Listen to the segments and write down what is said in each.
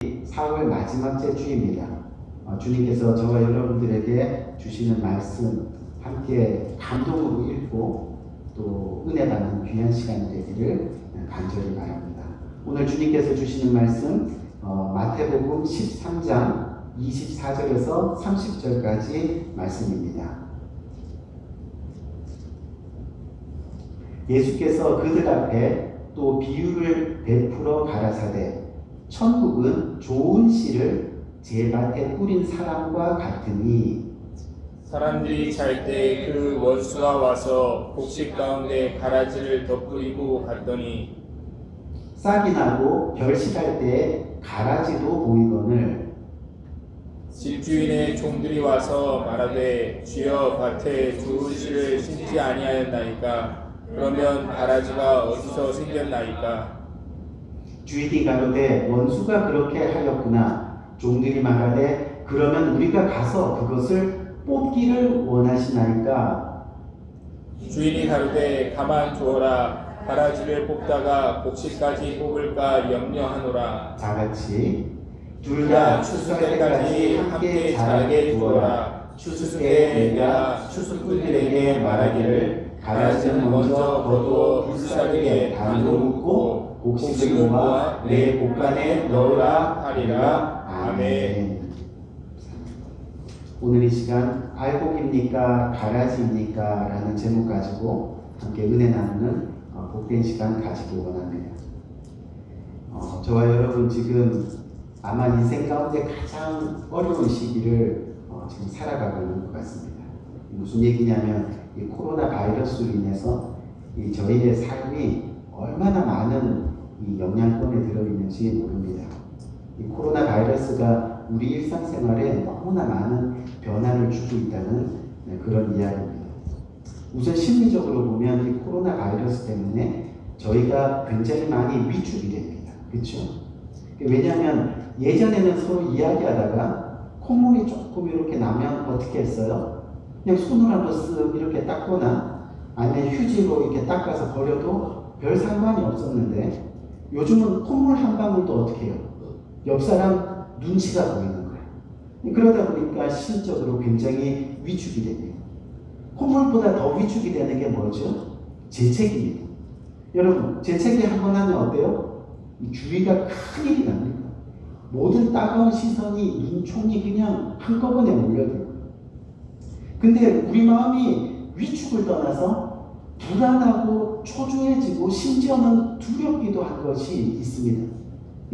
4월 마지막째 주입니다. 주님께서 저와 여러분들에게 주시는 말씀 함께 감동으로 읽고 또 은혜 받는 귀한 시간이 되기를 간절히 바랍니다. 오늘 주님께서 주시는 말씀 마태복음 13장 24절에서 30절까지 말씀입니다. 예수께서 그들 앞에 또 비유를 베풀어 가라사대 천국은 좋은 씨를 제 밭에 뿌린 사람과 같으니 사람들이 잘 때 그 원수가 와서 곡식 가운데 가라지를 덧뿌리고 갔더니 싹이 나고 결실할 때 가라지도 보이거늘 집주인의 종들이 와서 말하되 주여 밭에 좋은 씨를 심지 아니하였나이까 그러면 가라지가 어디서 생겼나이까. 주인이 가로되 원수가 그렇게 하였구나. 종들이 말하되 그러면 우리가 가서 그것을 뽑기를 원하시나이까. 주인이 가로되 가만 두어라. 가라지를 뽑다가 곡식까지 뽑을까 염려하노라. 다같이 둘 다 추수 때까지 함께 자라게 두어라. 추수 때 내가 추수꾼들에게 말하기를 가라지는 먼저 거두어 불사르게 단으로 묶고 곡식을 모아 내 곡간에 넣으라 하리라. 아멘. 오늘 이 시간 알곡입니까 가라지입니까 라는 제목 가지고 함께 은혜 나누는 복된 시간 가지고 원합니다. 저와 여러분 지금 아마 인생 가운데 가장 어려운 시기를 지금 살아가고 있는 것 같습니다. 무슨 얘기냐면 이 코로나 바이러스로 인해서 이 저희의 삶이 얼마나 많은 이 영향권에 들어있는지 모릅니다. 이 코로나 바이러스가 우리 일상생활에 너무나 많은 변화를 주고 있다는 그런 이야기입니다. 우선 심리적으로 보면 이 코로나 바이러스 때문에 저희가 굉장히 많이 위축이 됩니다. 그렇죠? 왜냐하면 예전에는 서로 이야기하다가 콧물이 조금 이렇게 나면 어떻게 했어요? 그냥 손으로 한번 쓱 이렇게 닦거나 아니면 휴지로 이렇게 닦아서 버려도 별 상관이 없었는데 요즘은 콧물 한 방울도 어떻게 해요? 옆 사람 눈치가 보이는 거예요. 그러다 보니까 심적으로 굉장히 위축이 됩니다. 콧물보다 더 위축이 되는 게 뭐죠? 재채기입니다. 여러분, 재채기 한 번 하면 어때요? 이 주위가 큰일이 납니다. 모든 따가운 시선이 눈총이 그냥 한꺼번에 몰려들고. 근데 우리 마음이 위축을 떠나서 불안하고 초조해지고 심지어는 두렵기도 한 것이 있습니다.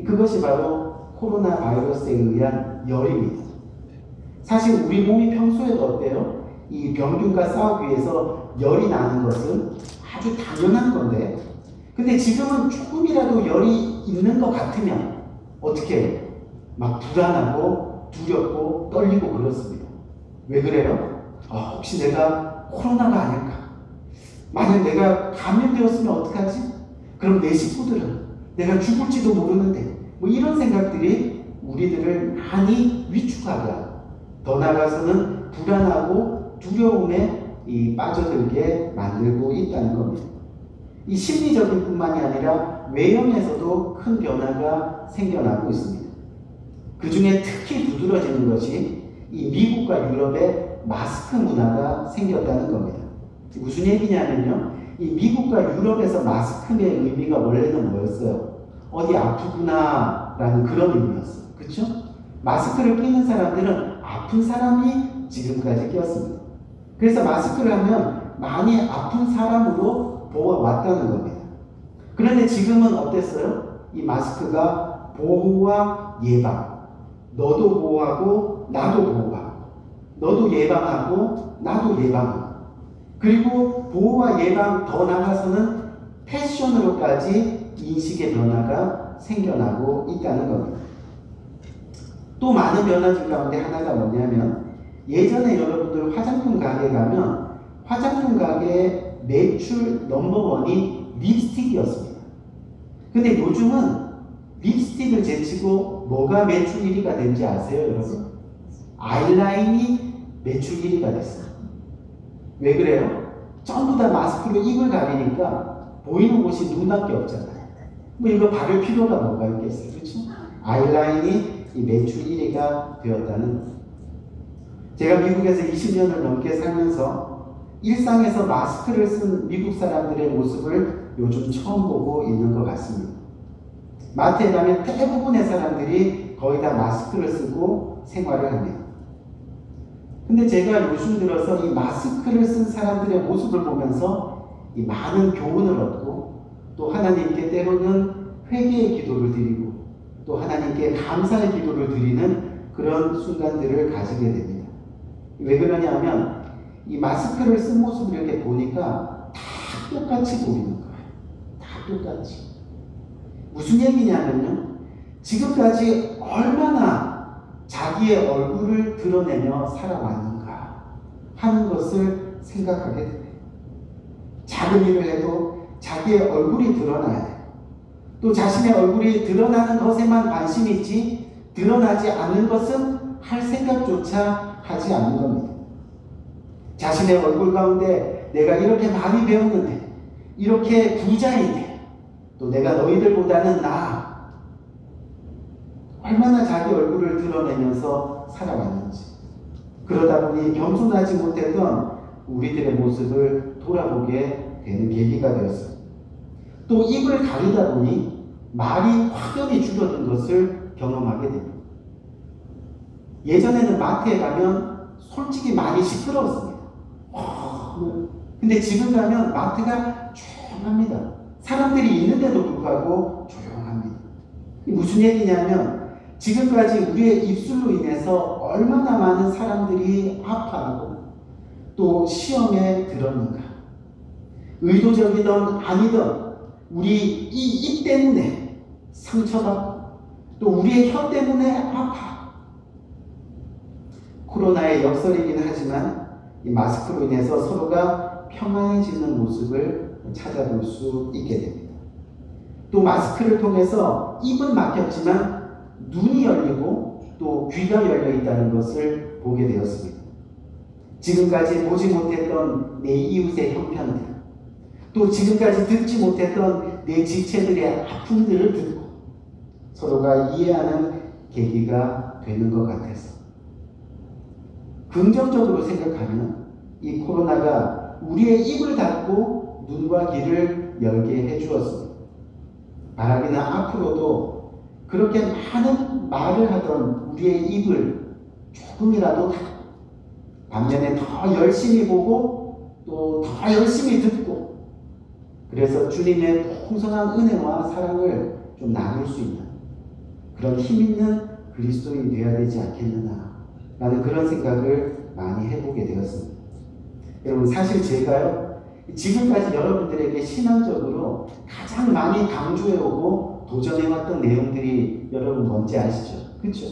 그것이 바로 코로나 바이러스에 의한 열입니다. 사실 우리 몸이 평소에도 어때요? 이 병균과 싸우기 위해서 열이 나는 것은 아주 당연한 건데 근데 지금은 조금이라도 열이 있는 것 같으면 어떻게 해요? 막 불안하고 두렵고 떨리고 그렇습니다. 왜 그래요? 혹시 내가 코로나가 아닐까? 만약 내가 감염되었으면 어떡하지? 그럼 내 식구들은 내가 죽을지도 모르는데 뭐 이런 생각들이 우리들을 많이 위축하게 하고 더 나아가서는 불안하고 두려움에 빠져들게 만들고 있다는 겁니다. 이 심리적인 뿐만이 아니라 외형에서도 큰 변화가 생겨나고 있습니다. 그 중에 특히 두드러지는 것이 이 미국과 유럽의 마스크 문화가 생겼다는 겁니다. 무슨 얘기냐면요. 이 미국과 유럽에서 마스크의 의미가 원래는 뭐였어요? 어디 아프구나 라는 그런 의미였어요. 그렇죠? 마스크를 끼는 사람들은 아픈 사람이 지금까지 끼었습니다. 그래서 마스크를 하면 많이 아픈 사람으로 보아왔다는 겁니다. 그런데 지금은 어땠어요? 이 마스크가 보호와 예방. 너도 보호하고 나도 보호하고 너도 예방하고 나도 예방하고 그리고 보호와 예방 더 나아가서는 패션으로까지 인식의 변화가 생겨나고 있다는 겁니다. 또 많은 변화들 가운데 하나가 뭐냐면 예전에 여러분들 화장품 가게 가면 화장품 가게의 매출 넘버원이 립스틱이었습니다. 근데 요즘은 립스틱을 제치고 뭐가 매출 1위가 된지 아세요, 여러분? 아이라인이 매출 1위가 됐어요. 왜 그래요? 전부 다 마스크로 입을 가리니까 보이는 곳이 눈밖에 없잖아요. 뭐 이거 바를 필요가 뭐가 있겠어요. 그렇죠? 아이라인이 이 매출 1위가 되었다는 거예요. 제가 미국에서 20년을 넘게 살면서 일상에서 마스크를 쓴 미국 사람들의 모습을 요즘 처음 보고 있는 것 같습니다. 마트에 가면 대부분의 사람들이 거의 다 마스크를 쓰고 생활을 합니다. 근데 제가 요즘 들어서 이 마스크를 쓴 사람들의 모습을 보면서 이 많은 교훈을 얻고 또 하나님께 때로는 회개의 기도를 드리고 또 하나님께 감사의 기도를 드리는 그런 순간들을 가지게 됩니다. 왜 그러냐면 이 마스크를 쓴 모습을 이렇게 보니까 다 똑같이 보이는 거예요. 다 똑같이. 무슨 얘기냐면요. 지금까지 얼마나 자기의 얼굴을 드러내며 살아왔는가 하는 것을 생각하게 됩니다. 작은 일을 해도 자기의 얼굴이 드러나야 돼요. 또 자신의 얼굴이 드러나는 것에만 관심이 있지 드러나지 않는 것은 할 생각조차 하지 않는 겁니다. 자신의 얼굴 가운데 내가 이렇게 많이 배웠는데 이렇게 부자인데 또 내가 너희들보다는 나아 얼마나 자기 얼굴을 드러내면서 살아왔는지 그러다 보니 겸손하지 못했던 우리들의 모습을 돌아보게 되는 계기가 되었습니다. 또 입을 가리다 보니 말이 확연히 줄어든 것을 경험하게 됩니다. 예전에는 마트에 가면 솔직히 많이 시끄러웠습니다. 근데 지금 가면 마트가 조용합니다. 사람들이 있는데도 불구하고 조용합니다. 무슨 얘기냐면 지금까지 우리의 입술로 인해서 얼마나 많은 사람들이 아파하고 또 시험에 들었는가. 의도적이든 아니든 우리 이 입 때문에 상처받고 또 우리의 혀 때문에 아파. 코로나의 역설이긴 하지만 이 마스크로 인해서 서로가 평안해지는 모습을 찾아볼 수 있게 됩니다. 또 마스크를 통해서 입은 막혔지만 눈이 열리고 또 귀가 열려 있다는 것을 보게 되었습니다. 지금까지 보지 못했던 내 이웃의 형편들, 또 지금까지 듣지 못했던 내 지체들의 아픔들을 듣고 서로가 이해하는 계기가 되는 것 같아서 긍정적으로 생각하면 이 코로나가 우리의 입을 닫고 눈과 귀를 열게 해주었습니다. 바라기는 앞으로도 그렇게 많은 말을 하던 우리의 입을 조금이라도 닫고 반면에 더 열심히 보고 또 더 열심히 듣고 그래서 주님의 풍성한 은혜와 사랑을 좀 나눌 수 있는 그런 힘 있는 그리스도인이 되어야 되지 않겠느냐 라는 그런 생각을 많이 해보게 되었습니다. 여러분 사실 제가요 지금까지 여러분들에게 신앙적으로 가장 많이 강조해오고 도전해왔던 내용들이 여러분 뭔지 아시죠? 그렇죠?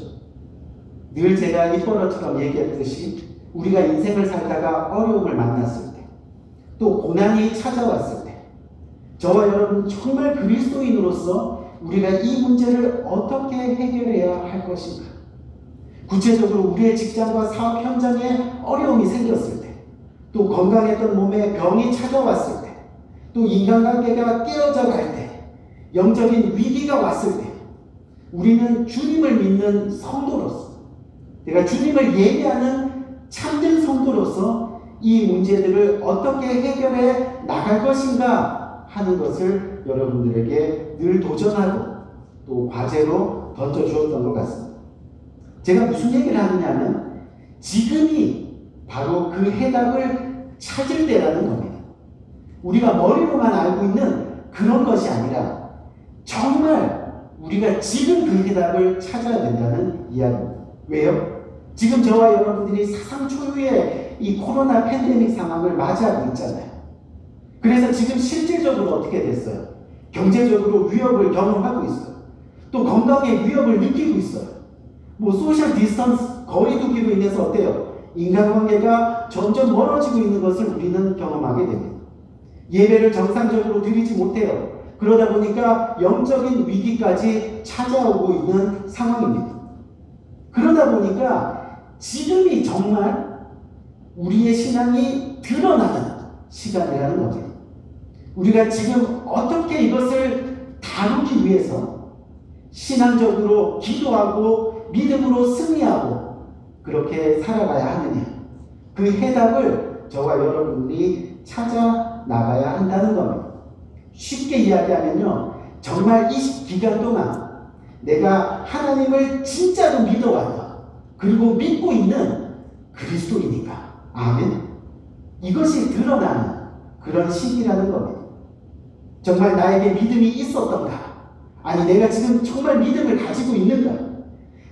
늘 제가 입버릇처럼 얘기했듯이 우리가 인생을 살다가 어려움을 만났을 때 또 고난이 찾아왔을 때 저와 여러분 정말 그리스도인으로서 우리가 이 문제를 어떻게 해결해야 할 것인가 구체적으로 우리의 직장과 사업 현장에 어려움이 생겼을 때 또 건강했던 몸에 병이 찾아왔을 때 또 인간관계가 깨어져 갈 때 영적인 위기가 왔을 때 우리는 주님을 믿는 성도로서 내가 주님을 예배하는 참된 성도로서 이 문제들을 어떻게 해결해 나갈 것인가 하는 것을 여러분들에게 늘 도전하고 또 과제로 던져주었던 것 같습니다. 제가 무슨 얘기를 하느냐면 지금이 바로 그 해답을 찾을 때라는 겁니다. 우리가 머리로만 알고 있는 그런 것이 아니라 정말 우리가 지금 그 해답을 찾아야 된다는 이야기입니다. 왜요? 지금 저와 여러분들이 사상 초유의 이 코로나 팬데믹 상황을 맞이하고 있잖아요. 그래서 지금 실질적으로 어떻게 됐어요? 경제적으로 위협을 경험하고 있어요. 또 건강의 위협을 느끼고 있어요. 뭐 소셜 디스턴스 거리두기로 인해서 어때요? 인간관계가 점점 멀어지고 있는 것을 우리는 경험하게 됩니다. 예배를 정상적으로 드리지 못해요. 그러다 보니까 영적인 위기까지 찾아오고 있는 상황입니다. 그러다 보니까 지금이 정말 우리의 신앙이 드러나는 시간이라는 겁니다. 우리가 지금 어떻게 이것을 다 다루기 위해서 신앙적으로 기도하고 믿음으로 승리하고 그렇게 살아가야 하느냐? 그 해답을 저와 여러분들이 찾아 나가야 한다는 겁니다. 쉽게 이야기하면요, 정말 이 기간 동안 내가 하나님을 진짜로 믿어왔다. 그리고 믿고 있는 그리스도이니까. 아멘. 이것이 드러나는 그런 시기라는 겁니다. 정말 나에게 믿음이 있었던가? 아니, 내가 지금 정말 믿음을 가지고 있는가?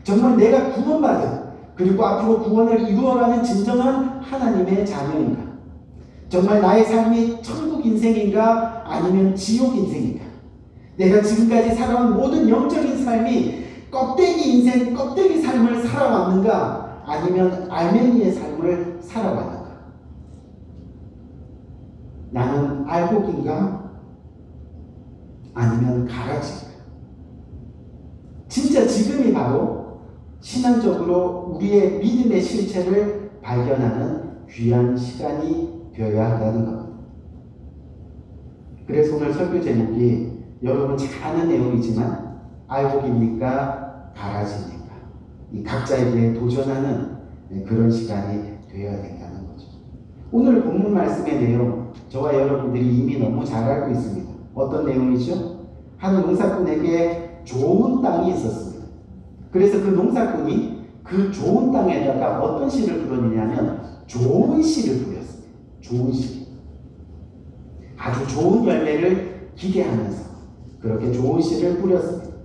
정말 내가 구원받은, 그리고 앞으로 구원을 이루어가는 진정한 하나님의 자녀인가? 정말 나의 삶이 천국 인생인가? 아니면 지옥 인생인가? 내가 지금까지 살아온 모든 영적인 삶이 껍데기 인생, 껍데기 삶을 살아왔는가? 아니면 알맹이의 삶을 살아왔는가? 나는 알곡인가? 아니면 가라지인가? 진짜 지금이 바로 신앙적으로 우리의 믿음의 실체를 발견하는 귀한 시간이 되어야 한다는 겁니다. 그래서 오늘 설교 제목이 여러분 잘 아는 내용이지만 알곡입니까? 가라지입니까? 이 각자에게 도전하는 그런 시간이 되어야 된다는 거죠. 오늘 본문 말씀의 내용 저와 여러분들이 이미 너무 잘 알고 있습니다. 어떤 내용이죠? 한 농사꾼에게 좋은 땅이 있었습니다. 그래서 그 농사꾼이 그 좋은 땅에다가 어떤 씨를 풀었느냐면 좋은 씨를 뿌렸습니다. 좋은 씨. 아주 좋은 열매를 기대하면서 그렇게 좋은 씨를 뿌렸습니다.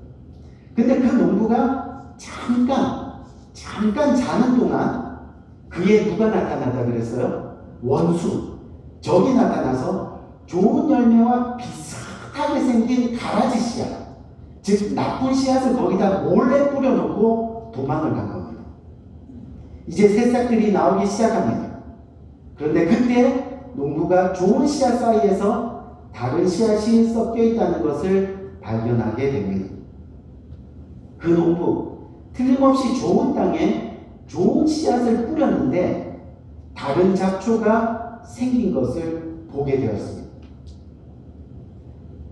근데 그 농부가 잠깐 자는 동안 그에 누가 나타났다 그랬어요? 원수. 적이 나타나서 좋은 열매와 비슷하게 생긴 가라지 씨앗, 즉 나쁜 씨앗을 거기다 몰래 뿌려놓고 도망을 간 겁니다. 이제 새싹들이 나오기 시작합니다. 그런데 그때 농부가 좋은 씨앗 사이에서 다른 씨앗이 섞여 있다는 것을 발견하게 됩니다. 그 농부, 틀림없이 좋은 땅에 좋은 씨앗을 뿌렸는데 다른 잡초가 생긴 것을 보게 되었습니다.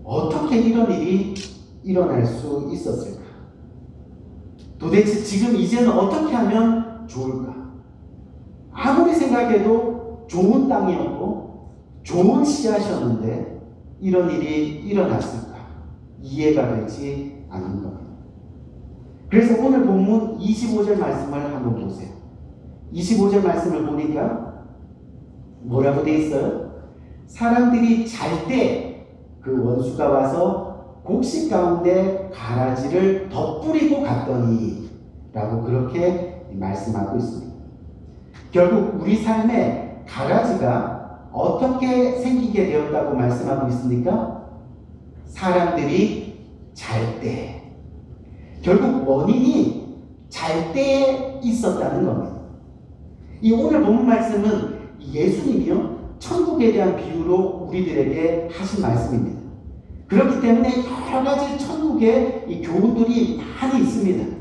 어떻게 이런 일이 일어날 수 있었을까? 도대체 지금 이제는 어떻게 하면 좋을까? 아무리 생각해도 좋은 땅이었고 좋은 씨앗이었는데 이런 일이 일어났을까? 이해가 되지 않는 겁니다. 그래서 오늘 본문 25절 말씀을 한번 보세요. 25절 말씀을 보니까 뭐라고 돼 있어요? 사람들이 잘 때 그 원수가 와서 곡식 가운데 가라지를 덧뿌리고 갔더니 라고 그렇게 말씀하고 있습니다. 결국 우리 삶에 가라지가 어떻게 생기게 되었다고 말씀하고 있습니까? 사람들이 잘 때. 결국 원인이 잘 때에 있었다는 겁니다. 이 오늘 본문 말씀은 예수님이요 천국에 대한 비유로 우리들에게 하신 말씀입니다. 그렇기 때문에 여러 가지 천국의 이 교훈들이 많이 있습니다.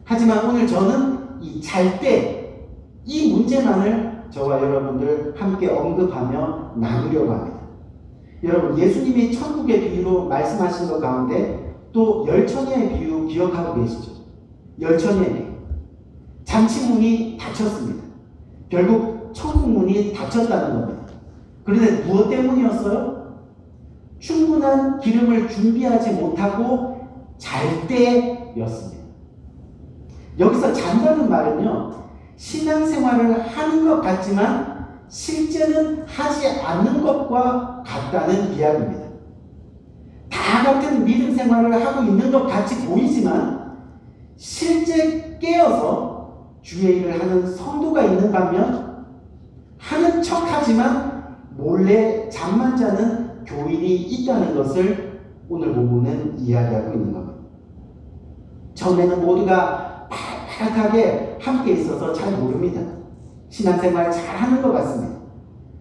하지만 오늘 저는 이 잘 때, 이 문제만을 저와 여러분들 함께 언급하며 나누려고 합니다. 여러분, 예수님이 천국의 비유로 말씀하신 것 가운데 또 열처녀의 비유 기억하고 계시죠? 열처녀의 비유. 잔치문이 닫혔습니다. 결국 천국문이 닫혔다는 겁니다. 그런데 무엇 때문이었어요? 충분한 기름을 준비하지 못하고 잘 때였습니다. 여기서 잔다는 말은요, 신앙생활을 하는 것 같지만 실제는 하지 않는 것과 같다는 이야기입니다. 다 같은 믿음 생활을 하고 있는 것 같이 보이지만 실제 깨어서 주의 일을 하는 성도가 있는 반면 하는 척하지만 몰래 잠만 자는 교인이 있다는 것을 오늘 본문은 이야기하고 있는 겁니다. 처음에는 모두가 파랗게 함께 있어서 잘 모릅니다. 신앙생활 잘하는 것 같습니다.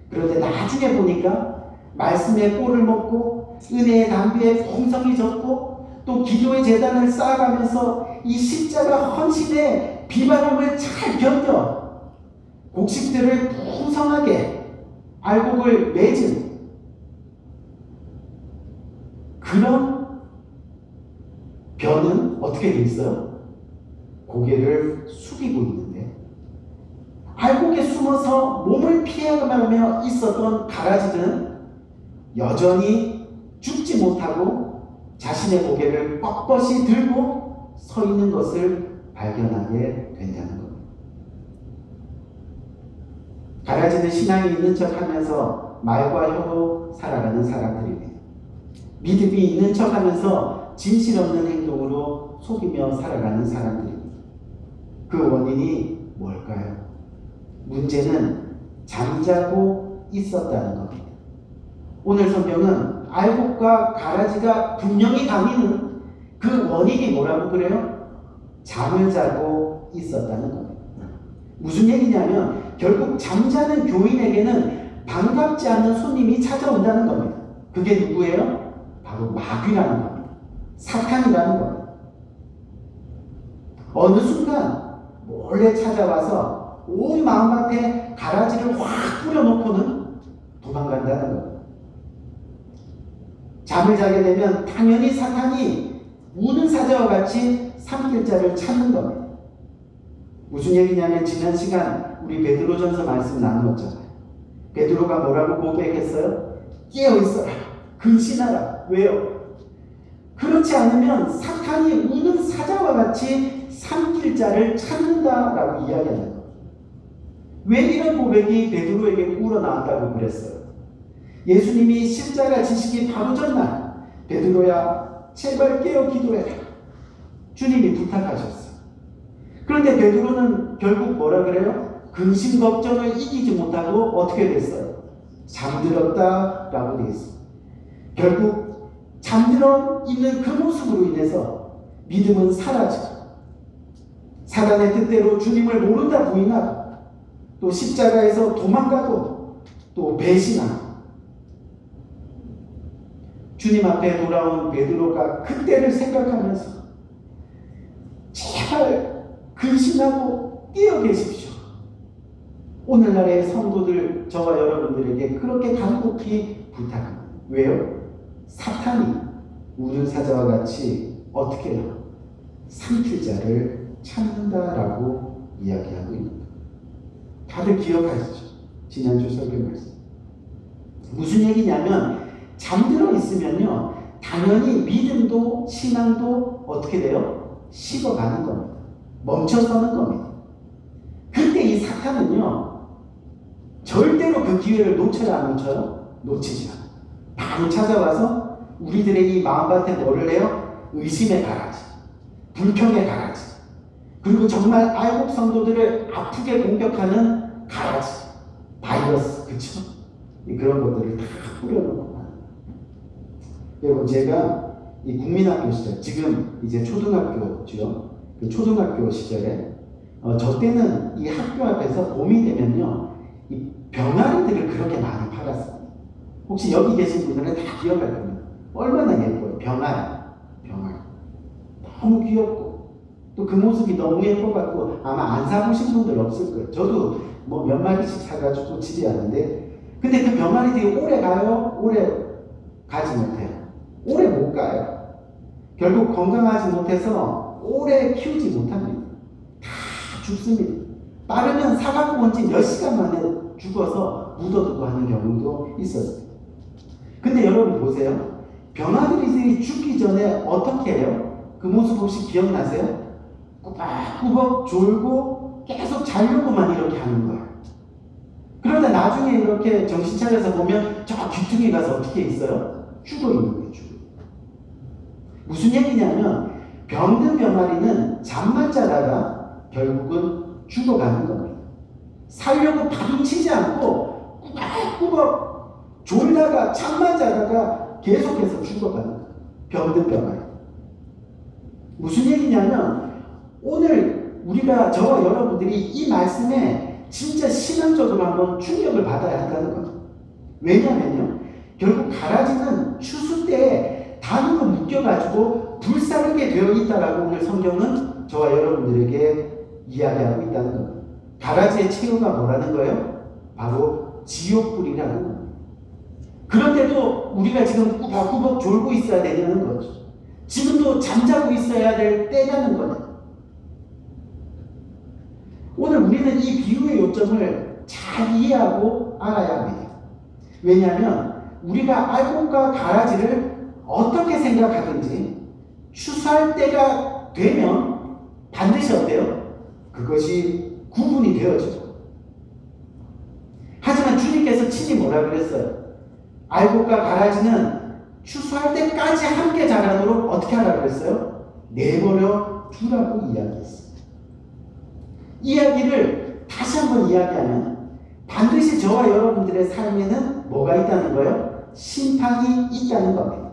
그런데 나중에 보니까 말씀의 꼴을 먹고 은혜의 담비에 풍성이 졌고 또 기도의 재단을 쌓아가면서 이 십자가 헌신의 비바람을 잘 견뎌 곡식들을 풍성하게 알곡을 맺은 그런 변은 어떻게 돼 있어요? 고개를 숙이고 있는데, 알곡에 숨어서 몸을 피해가며 있었던 가라지는 여전히 죽지 못하고 자신의 고개를 뻣뻣이 들고 서 있는 것을 발견하게 된다는 겁니다. 가라지는 신앙이 있는 척 하면서 말과 혀로 살아가는 사람들입니다. 믿음이 있는 척 하면서 진실 없는 행동으로 속이며 살아가는 사람들입니다. 그 원인이 뭘까요? 문제는 잠자고 있었다는 겁니다. 오늘 성경은 알곡과 가라지가 분명히 다니는 그 원인이 뭐라고 그래요? 잠을 자고 있었다는 겁니다. 무슨 얘기냐면 결국 잠자는 교인에게는 반갑지 않은 손님이 찾아온다는 겁니다. 그게 누구예요? 바로 마귀라는 겁니다. 사탄이라는 겁니다. 어느 순간 몰래 찾아와서 온 마음밭에 가라지를 확 뿌려놓고는 도망간다는 겁니다. 잠을 자게 되면 당연히 사탄이 우는 사자와 같이 삼킬 자를 찾는 겁니다. 무슨 얘기냐면 지난 시간 우리 베드로전서 말씀 나누었잖아요. 베드로가 뭐라고 고백했어요? 깨어있어라, 근신하라. 왜요? 그렇지 않으면 사탄이 우는 사자와 같이 삼킬 자를 찾는다라고 이야기하는 거예요. 왜 이런 고백이 베드로에게 우러나왔다고 그랬어요? 예수님이 십자가 지시기 바로 전날 베드로야 제발 깨어 기도해라, 주님이 부탁하셨어요. 그런데 베드로는 결국 뭐라 그래요? 근심 걱정을 이기지 못하고 어떻게 됐어요? 잠들었다라고 되어 있어요. 결국 잠들어 있는 그 모습으로 인해서 믿음은 사라지고 사단의 뜻대로 주님을 모른다 부인하고 또 십자가에서 도망가고 또 배신하고 주님 앞에 돌아온 베드로가 그때를 생각하면서 제발 근신하고 깨어 계십시오. 오늘날의 성도들 저와 여러분들에게 그렇게 간곡히 부탁합니다. 왜요? 사탄이 우는 사자와 같이 어떻게 해요? 삼킬 자를 찾는다라고 이야기하고 있습니다. 다들 기억하시죠? 지난주 설교 말씀. 무슨 얘기냐면 잠들어 있으면요 당연히 믿음도 신앙도 어떻게 돼요? 식어가는 겁니다. 멈춰서는 겁니다. 그때 이 사탄은요 절대로 그 기회를 놓쳐야 안 놓쳐요? 놓치지 않아요. 바로 찾아와서 우리들의 이 마음밭에 뭐를 해요? 의심의 가라지, 불평의 가라지, 그리고 정말 알곡 성도들을 아프게 공격하는 가라지, 바이러스, 그쵸? 그런 것들을 다 뿌려놓고. 여러분 제가 이 국민학교 시절, 지금 이제 초등학교죠. 그 초등학교 시절에 저 때는 이 학교 앞에서 봄이 되면요 이 병아리들을 그렇게 많이 팔았어요. 혹시 여기 계신 분들은 다 기억할 겁니다. 얼마나 예뻐요. 병아리. 너무 귀엽고 또 그 모습이 너무 예뻐갖고 아마 안 사보신 분들 없을 거예요. 저도 뭐 몇 마리씩 사가지고 집에 왔는데 근데 그 병아리들이 오래 가요? 오래 가지 못해요. 오래 못 가요. 결국 건강하지 못해서 오래 키우지 못합니다. 다 죽습니다. 빠르면 사갖고 온 지 몇 시간 만에 죽어서 묻어두고 하는 경우도 있었어요. 근데 여러분 보세요. 병아리들이 죽기 전에 어떻게 해요? 그 모습 혹시 기억나세요? 꾸벅꾸벅 졸고 계속 자려고만 이렇게 하는 거예요. 그런데 나중에 이렇게 정신 차려서 보면 저 귀퉁이 가서 어떻게 있어요? 죽어 있는 거예요. 무슨 얘기냐면 병든 병아리는 잠만 자다가 결국은 죽어가는 겁니다. 살려고 파동치지 않고 꾸벅꾸벅 졸다가 잠만 자다가 계속해서 죽어가는 거예요. 병든 병아리. 무슨 얘기냐면 오늘 우리가 저와 여러분들이 이 말씀에 진짜 신앙적으로 한번 충격을 받아야 한다는 겁니다. 왜냐면요 결국 가라지는 추수 때에 단으로 묶여가지고 불사르게 되어 있다라고 오늘 성경은 저와 여러분들에게 이야기하고 있다는 겁니다. 가라지의 채우가 뭐라는 거예요? 바로 지옥불이라는 겁니다. 그런데도 우리가 지금 꾸벅꾸벅 졸고 있어야 되냐는 거죠. 지금도 잠자고 있어야 될 때라는 거예요. 오늘 우리는 이 비유의 요점을 잘 이해하고 알아야 합니다. 왜냐하면 우리가 알곡과 가라지를 어떻게 생각하든지 추수할 때가 되면 반드시 어때요? 그것이 구분이 되어지죠. 하지만 주님께서 친히 뭐라 그랬어요? 알곡과 가라지는 추수할 때까지 함께 자라도록 어떻게 하라고 그랬어요? 내버려 두라고 이야기했어요. 이야기를 다시 한번 이야기하면 반드시 저와 여러분들의 삶에는 뭐가 있다는 거예요? 심판이 있다는 겁니다.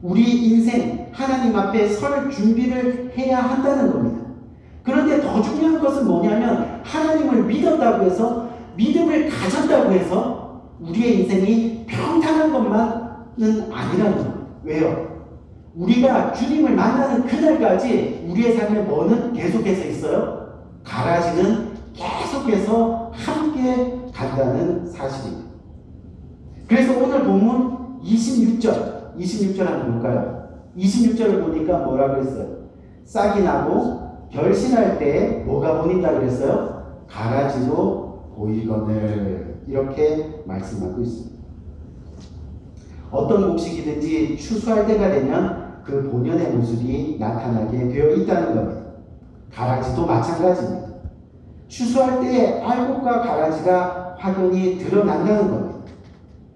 우리 인생 하나님 앞에 설 준비를 해야 한다는 겁니다. 그런데 더 중요한 것은 뭐냐면 하나님을 믿었다고 해서 믿음을 가졌다고 해서 우리의 인생이 평탄한 것만은 아니라는 겁니다. 왜요? 우리가 주님을 만나는 그날까지 우리의 삶에 뭐는 계속해서 있어요? 가라지는 계속해서 함께 간다는 사실입니다. 그래서 오늘 본문 26절 한번 볼까요? 26절을 보니까 뭐라고 했어요? 싹이 나고 결실할 때 뭐가 보인다 그랬어요? 가라지도 보이거늘, 이렇게 말씀하고 있습니다. 어떤 곡식이든지 추수할 때가 되면 그 본연의 모습이 나타나게 되어 있다는 겁니다. 가라지도 마찬가지입니다. 추수할 때에 알곡과 가라지가 확연히 드러난다는 겁니다.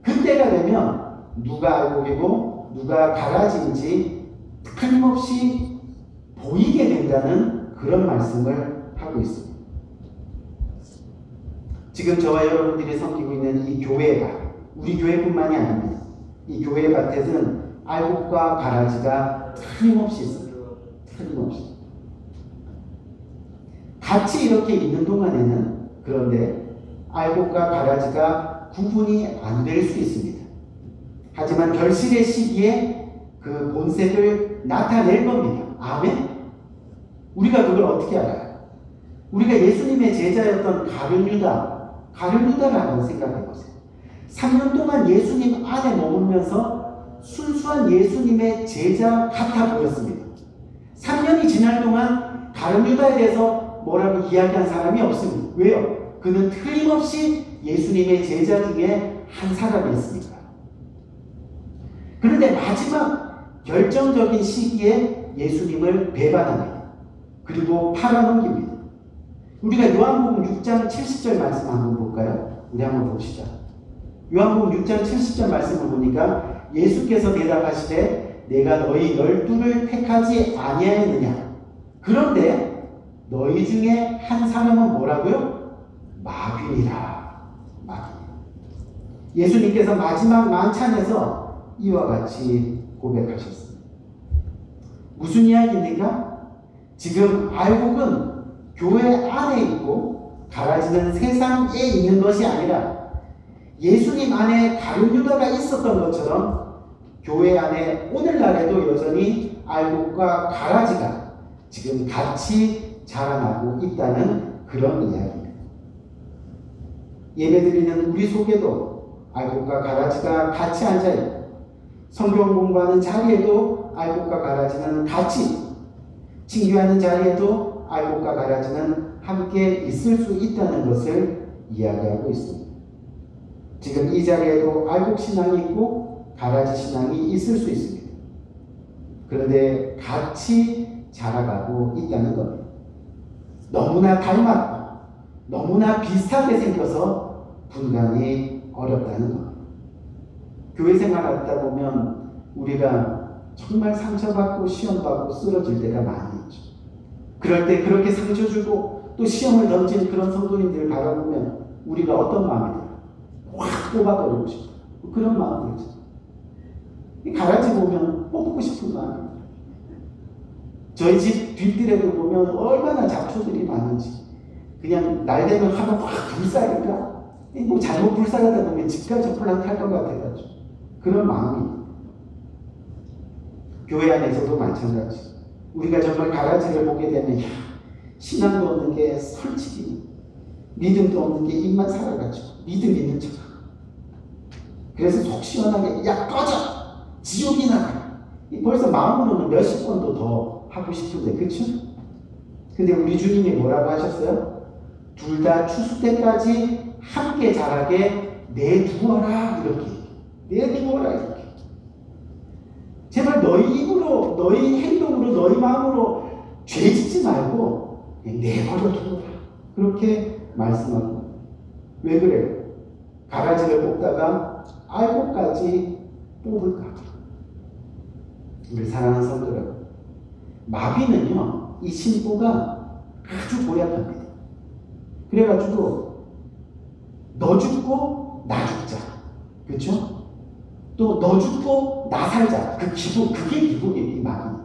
그때가 되면 누가 알곡이고 누가 가라지인지 틀림없이 보이게 된다는 그런 말씀을 하고 있습니다. 지금 저와 여러분들이 섬기고 있는 이 교회의 밭, 우리 교회뿐만이 아닙니다. 이 교회의 밭에는 알곡과 가라지가 틀림없이 있습니다. 틀림없이. 같이 이렇게 있는 동안에는 그런데 알곡과 가라지가 구분이 안 될 수 있습니다. 하지만 결실의 시기에 그 본색을 나타낼 겁니다. 아멘? 우리가 그걸 어떻게 알아요? 우리가 예수님의 제자였던 가룟유다를 한번 생각해 보세요. 3년 동안 예수님 안에 머물면서 순수한 예수님의 제자 같아 보였습니다. 3년이 지날 동안 가룟유다에 대해서 뭐라고 이야기한 사람이 없습니다. 왜요? 그는 틀림없이 예수님의 제자 중에 한 사람이었으니까. 그런데 마지막 결정적인 시기에 예수님을 배반합니다. 그리고 팔아넘깁니다. 우리가 요한복음 6장 70절 말씀 한번 볼까요? 우리 한번 봅시다. 요한복음 6장 70절 말씀을 보니까 예수께서 대답하시되 내가 너희 12를 택하지 아니하였느냐? 그런데 너희 중에 한 사람은 뭐라고요? 마귀니라. 마귀. 예수님께서 마지막 만찬에서 이와 같이 고백하셨습니다. 무슨 이야기입니까? 지금 알곡은 교회 안에 있고 가라지는 세상에 있는 것이 아니라 예수님 안에 가룟유다가 있었던 것처럼 교회 안에 오늘날에도 여전히 알곡과 가라지가 지금 같이 자라나고 있다는 그런 이야기입니다. 예배드리는 우리 속에도 알곡과 가라지가 같이 앉아있고 성경 공부하는 자리에도 알곡과 가라지는 같이, 친교하는 자리에도 알곡과 가라지는 함께 있을 수 있다는 것을 이야기하고 있습니다. 지금 이 자리에도 알곡 신앙이 있고 가라지 신앙이 있을 수 있습니다. 그런데 같이 자라가고 있다는 겁니다. 너무나 닮았고 너무나 비슷하게 생겨서 분간이 어렵다는 겁니다. 교회 생활하다 보면 우리가 정말 상처받고 시험받고 쓰러질 때가 많이 있죠. 그럴 때 그렇게 상처 주고 또 시험을 던지는 그런 성도님들을 바라보면 우리가 어떤 마음이 들어요? 확 뽑아버리고 싶어요. 그런 마음이 들죠. 가라지 보면 뽑고 싶은 마음이 들어요. 저희 집 뒷뜰에도 보면 얼마나 잡초들이 많은지 그냥 날 되면 하면 확 불사니까 뭐 잘못 불사하다 보면 집까지 홀랑탈 것 같아가지고 그런 마음이. 교회 안에서도 마찬가지. 우리가 정말 가라지를 보게 되면 신앙도 없는 게 솔직히 믿음도 없는 게 입만 살아가지고 믿음 있는 척. 그래서 속 시원하게 야 꺼져! 지옥이나 가! 벌써 마음으로는 몇십 번도 더 하고 싶은데, 그쵸? 근데 우리 주님이 뭐라고 하셨어요? 둘 다 추수 때까지 함께 자라게 내두어라, 이렇게. 내두어라, 이렇게. 제발 너희 입으로, 너희 행동으로, 너희 마음으로 죄 짓지 말고 내버려 두어라. 그렇게 말씀하고. 왜 그래요? 가라지를 뽑다가 알곡까지 뽑을까? 우리 사랑하는 성도 여러분, 마귀는요, 이 심보가 아주 고약합니다. 그래가지고 너 죽고 나 죽자, 그렇죠? 또 너 죽고 나 살자, 그 기분, 그게 기분이에요, 이 마귀는.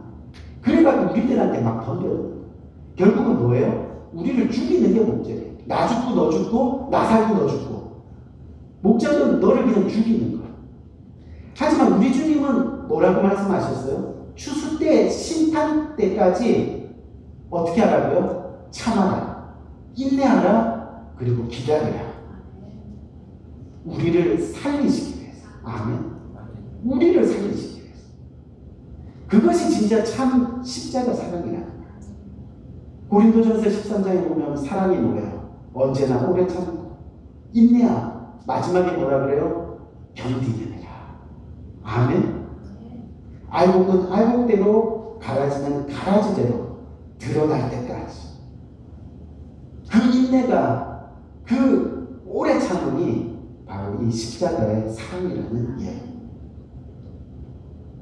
그래가지고 우리들한테 막 던져요. 결국은 뭐예요? 우리를 죽이는 게 목적이에요. 나 죽고 너 죽고 나 살고 너 죽고. 목적은 너를 그냥 죽이는 거예요. 하지만 우리 주님은 뭐라고 말씀하셨어요? 추수 때, 심판 때까지 어떻게 하라고요? 참아라, 인내하라, 그리고 기다려라. 우리를 살리시기 위해서. 아멘. 우리를 살리시기 위해서. 그것이 진짜 참 십자가 사랑이라는 거예요. 고린도전서 13장에 보면 사랑이 뭐예요? 언제나 오래 참고 인내하고, 마지막에 뭐라 그래요? 견디느니라. 아멘. 알곡은 알곡대로, 가라지는 가라지대로 드러날 때까지. 그 인내가, 그 오래 참음이 바로 이 십자가의 사랑이라는 이야기입니다.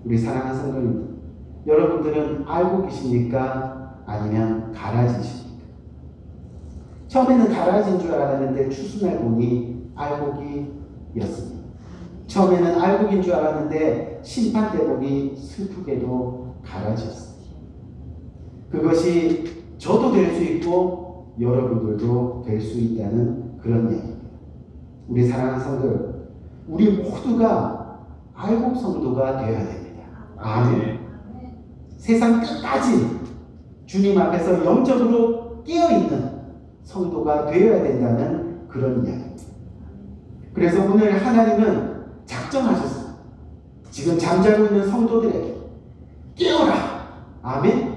우리 사랑하는 성도님들, 여러분들은 알곡이십니까? 아니면 가라지십니까? 처음에는 가라지인 줄 알았는데 추수날 보니 알곡이었습니다. 처음에는 알곡인 줄 알았는데 심판 때 보니 슬프게도 가라지였습니다. 그것이 저도 될 수 있고 여러분들도 될 수 있다는 그런 얘기입니다. 우리 사랑하는 성도들, 우리 모두가 알곡 성도가 되어야 됩니다. 아멘. 세상 끝까지 주님 앞에서 영적으로 깨어있는 성도가 되어야 된다는 그런 이야기입니다. 그래서 오늘 하나님은 작정하셨어요. 지금 잠자고 있는 성도들에게 깨어라. 아멘.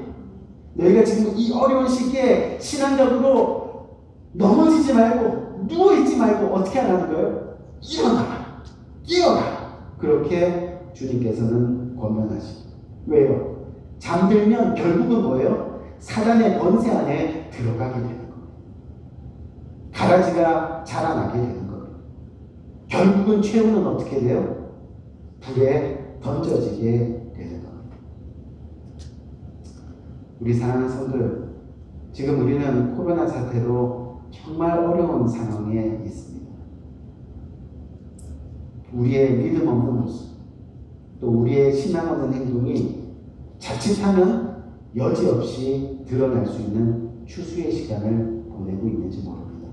너희가 지금 이 어려운 시기에 신앙적으로 넘어지지 말고 누워있지 말고 어떻게 하라는 거예요? 일어나라. 깨어라. 그렇게 주님께서는 권면하십니다. 왜요? 잠들면 결국은 뭐예요? 사단의 권세 안에 들어가게 되는 거예요. 가라지가 자라나게 되는 거예요. 결국은 최후는 어떻게 돼요? 불에 던져지게 되는 겁니다. 우리 사랑하는 성도들, 지금 우리는 코로나 사태로 정말 어려운 상황에 있습니다. 우리의 믿음 없는 모습, 또 우리의 신앙 없는 행동이 자칫하면 여지없이 드러날 수 있는 추수의 시간을 보내고 있는지 모릅니다.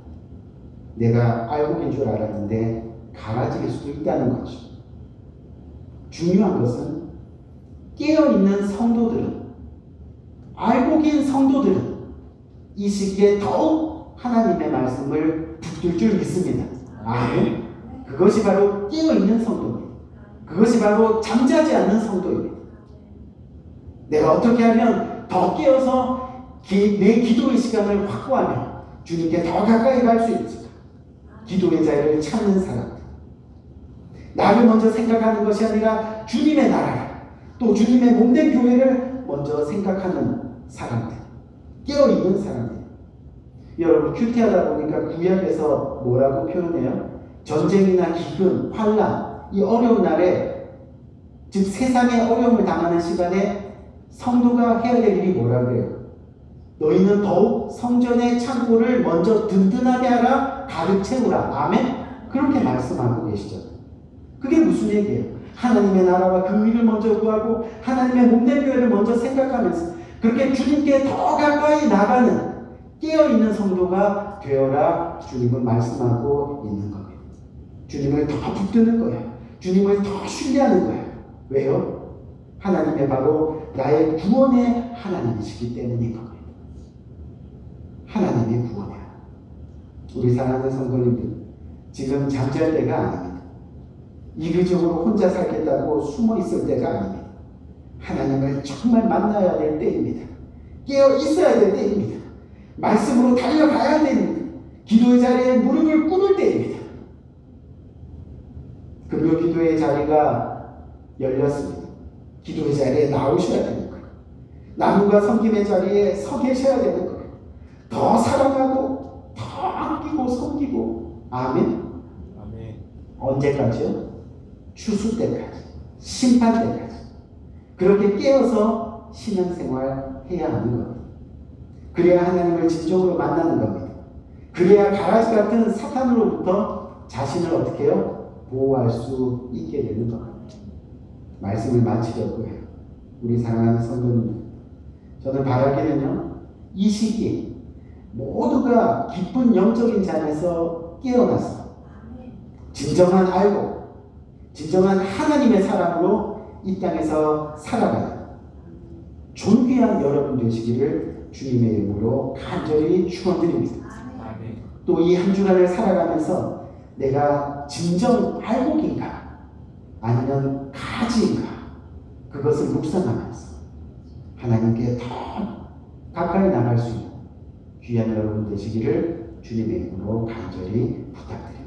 내가 알곡인 줄 알았는데 가라지일 수도 있다는 거죠. 중요한 것은 깨어있는 성도들은, 알곡인 성도들은 이 시기에 더욱 하나님의 말씀을 붙들 줄 믿습니다. 아멘. 그것이 바로 깨어있는 성도입니다. 그것이 바로 잠자지 않는 성도입니다. 내가 어떻게 하면 더 깨어서 내 기도의 시간을 확보하며 주님께 더 가까이 갈 수 있을까? 기도의 자리를 찾는 사람들. 나를 먼저 생각하는 것이 아니라 주님의 나라를, 또 주님의 몸된 교회를 먼저 생각하는 사람들. 깨어있는 사람들. 여러분, 큐티하다 보니까 구약에서 뭐라고 표현해요? 전쟁이나 기근, 환난, 이 어려운 날에, 즉 세상의 어려움을 당하는 시간에 성도가 해야 될 일이 뭐라고 해요? 너희는 더욱 성전의 창고를 먼저 든든하게 하라, 가득 채우라. 아멘? 그렇게 말씀하고 계시죠. 그게 무슨 얘기예요? 하나님의 나라와 그 의를 먼저 구하고 하나님의 몸된 교회를 먼저 생각하면서 그렇게 주님께 더 가까이 나가는 깨어있는 성도가 되어라 주님은 말씀하고 있는 겁니다. 주님을 더 붙드는 거예요. 주님을 더 신뢰하는 거예요. 왜요? 하나님의 바로 나의 구원의 하나님이시기 때문인 겁니다. 하나님의 구원이야. 우리 사랑하는 성도님들, 지금 잠잘 때가 아닙니다. 이기적으로 혼자 살겠다고 숨어 있을 때가 아닙니다. 하나님을 정말 만나야 될 때입니다. 깨어 있어야 될 때입니다. 말씀으로 달려가야 됩니다. 기도의 자리에 무릎을 꿇을 때입니다. 금요 기도의 자리가 열렸습니다. 기도의 자리에 나오셔야 되는 거예요. 나무가 섬김의 자리에 서 계셔야 되는 거예요. 더 사랑하고 더 아끼고 섬기고. 아멘. 아멘. 언제까지요? 추수 때까지, 심판 때까지. 그렇게 깨어서 신앙생활 해야 하는 겁니다. 그래야 하나님을 진정으로 만나는 겁니다. 그래야 가라지 같은 사탄으로부터 자신을 어떻게 해요? 보호할 수 있게 되는 겁니다. 말씀을 마치려고 해요. 우리 사랑하는 성도님, 저는 바라기는요, 이 시기 모두가 기쁜 영적인 잠에서 깨어나서 진정한 알고 진정한 하나님의 사람으로 이 땅에서 살아가는 존귀한 여러분 되시기를 주님의 이름으로 간절히 축원드립니다. 또 이 한 주간을 살아가면서 내가 진정 알곡인가 아니면 가지인가 그것을 묵상하면서 하나님께 더 가까이 나갈 수 있는 귀한 여러분 되시기를 주님의 이름으로 간절히 부탁드립니다.